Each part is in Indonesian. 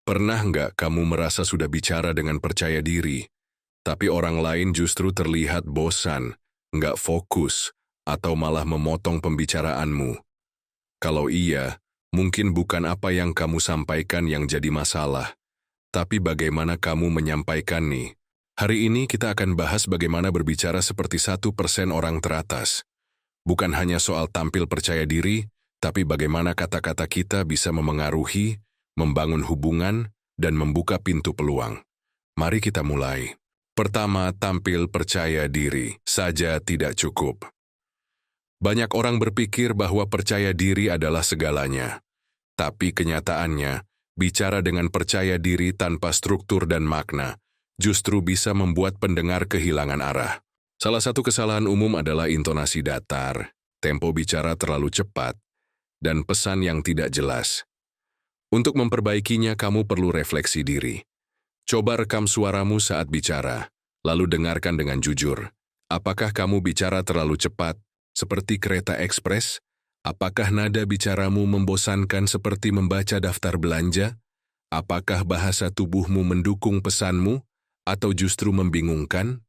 Pernah nggak kamu merasa sudah bicara dengan percaya diri, tapi orang lain justru terlihat bosan, nggak fokus, atau malah memotong pembicaraanmu? Kalau iya, mungkin bukan apa yang kamu sampaikan yang jadi masalah, tapi bagaimana kamu menyampaikan nih. Hari ini kita akan bahas bagaimana berbicara seperti 1% orang teratas. Bukan hanya soal tampil percaya diri, tapi bagaimana kata-kata kita bisa memengaruhi, membangun hubungan, dan membuka pintu peluang. Mari kita mulai. Pertama, tampil percaya diri saja tidak cukup. Banyak orang berpikir bahwa percaya diri adalah segalanya. Tapi kenyataannya, bicara dengan percaya diri tanpa struktur dan makna, justru bisa membuat pendengar kehilangan arah. Salah satu kesalahan umum adalah intonasi datar, tempo bicara terlalu cepat, dan pesan yang tidak jelas. Untuk memperbaikinya, kamu perlu refleksi diri. Coba rekam suaramu saat bicara, lalu dengarkan dengan jujur. Apakah kamu bicara terlalu cepat, seperti kereta ekspres? Apakah nada bicaramu membosankan seperti membaca daftar belanja? Apakah bahasa tubuhmu mendukung pesanmu, atau justru membingungkan?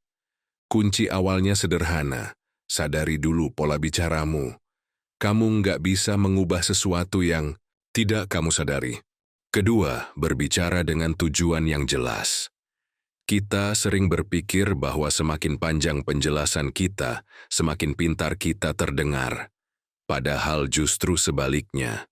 Kunci awalnya sederhana, sadari dulu pola bicaramu. Kamu nggak bisa mengubah sesuatu yang tidak kamu sadari. Kedua, berbicara dengan tujuan yang jelas. Kita sering berpikir bahwa semakin panjang penjelasan kita, semakin pintar kita terdengar. Padahal justru sebaliknya.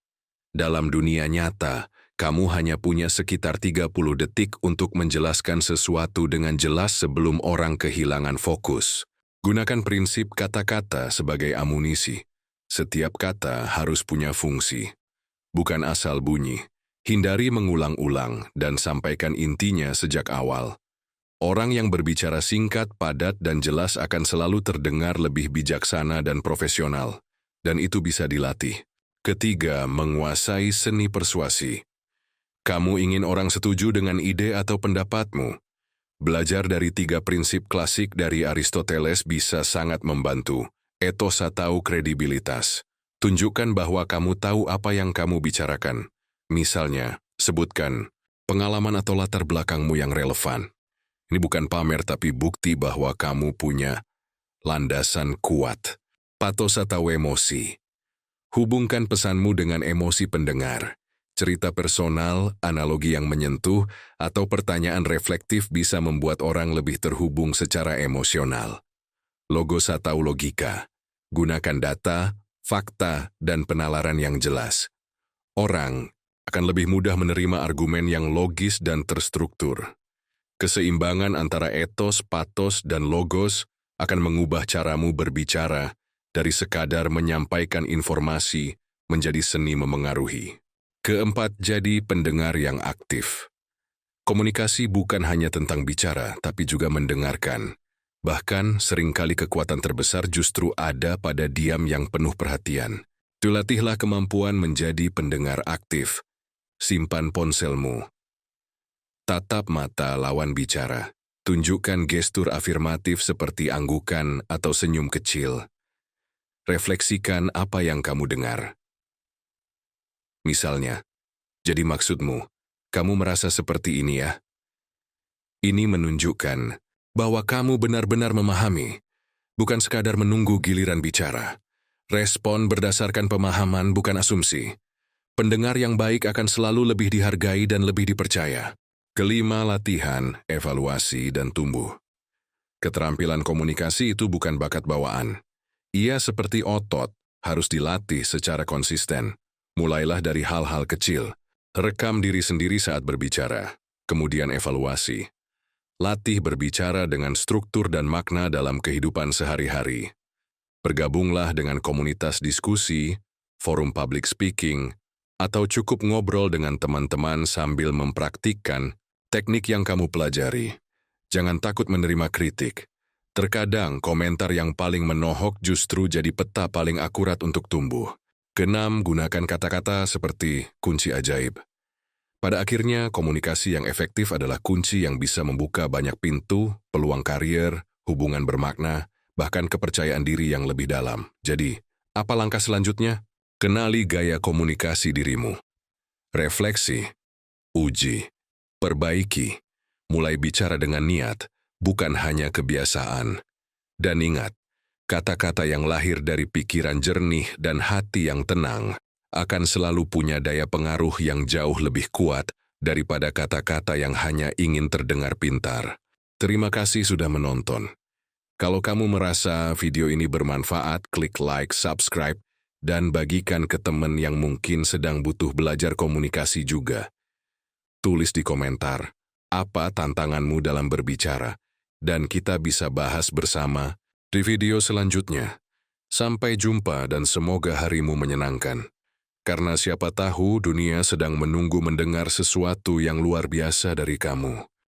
Dalam dunia nyata, kamu hanya punya sekitar 30 detik untuk menjelaskan sesuatu dengan jelas sebelum orang kehilangan fokus. Gunakan prinsip kata-kata sebagai amunisi. Setiap kata harus punya fungsi, bukan asal bunyi. Hindari mengulang-ulang dan sampaikan intinya sejak awal. Orang yang berbicara singkat, padat, dan jelas akan selalu terdengar lebih bijaksana dan profesional, dan itu bisa dilatih. Ketiga, menguasai seni persuasi. Kamu ingin orang setuju dengan ide atau pendapatmu? Belajar dari 3 prinsip klasik dari Aristoteles bisa sangat membantu. Etos atau kredibilitas. Tunjukkan bahwa kamu tahu apa yang kamu bicarakan. Misalnya, sebutkan pengalaman atau latar belakangmu yang relevan. Ini bukan pamer tapi bukti bahwa kamu punya landasan kuat. Patos atau emosi. Hubungkan pesanmu dengan emosi pendengar. Cerita personal, analogi yang menyentuh, atau pertanyaan reflektif bisa membuat orang lebih terhubung secara emosional. Logos atau logika. Gunakan data, fakta, dan penalaran yang jelas. Orang akan lebih mudah menerima argumen yang logis dan terstruktur. Keseimbangan antara etos, patos, dan logos akan mengubah caramu berbicara dari sekadar menyampaikan informasi menjadi seni memengaruhi. Keempat, jadi pendengar yang aktif. Komunikasi bukan hanya tentang bicara, tapi juga mendengarkan. Bahkan, seringkali kekuatan terbesar justru ada pada diam yang penuh perhatian. Latihlah kemampuan menjadi pendengar aktif. Simpan ponselmu. Tatap mata lawan bicara. Tunjukkan gestur afirmatif seperti anggukan atau senyum kecil. Refleksikan apa yang kamu dengar. Misalnya, jadi maksudmu, kamu merasa seperti ini ya? Ini menunjukkan bahwa kamu benar-benar memahami, bukan sekadar menunggu giliran bicara. Respon berdasarkan pemahaman bukan asumsi. Pendengar yang baik akan selalu lebih dihargai dan lebih dipercaya. Kelima, latihan, evaluasi, dan tumbuh. Keterampilan komunikasi itu bukan bakat bawaan. Ia seperti otot, harus dilatih secara konsisten. Mulailah dari hal-hal kecil. Rekam diri sendiri saat berbicara, kemudian evaluasi. Latih berbicara dengan struktur dan makna dalam kehidupan sehari-hari. Bergabunglah dengan komunitas diskusi, forum public speaking, atau cukup ngobrol dengan teman-teman sambil mempraktikkan teknik yang kamu pelajari. Jangan takut menerima kritik. Terkadang komentar yang paling menohok justru jadi peta paling akurat untuk tumbuh. Keenam, gunakan kata-kata seperti kunci ajaib. Pada akhirnya, komunikasi yang efektif adalah kunci yang bisa membuka banyak pintu, peluang karier, hubungan bermakna, bahkan kepercayaan diri yang lebih dalam. Jadi, apa langkah selanjutnya? Kenali gaya komunikasi dirimu. Refleksi. Uji. Perbaiki, mulai bicara dengan niat, bukan hanya kebiasaan. Dan ingat, kata-kata yang lahir dari pikiran jernih dan hati yang tenang akan selalu punya daya pengaruh yang jauh lebih kuat daripada kata-kata yang hanya ingin terdengar pintar. Terima kasih sudah menonton. Kalau kamu merasa video ini bermanfaat, klik like, subscribe, dan bagikan ke teman yang mungkin sedang butuh belajar komunikasi juga. Tulis di komentar, apa tantanganmu dalam berbicara, dan kita bisa bahas bersama di video selanjutnya. Sampai jumpa dan semoga harimu menyenangkan. Karena siapa tahu dunia sedang menunggu mendengar sesuatu yang luar biasa dari kamu.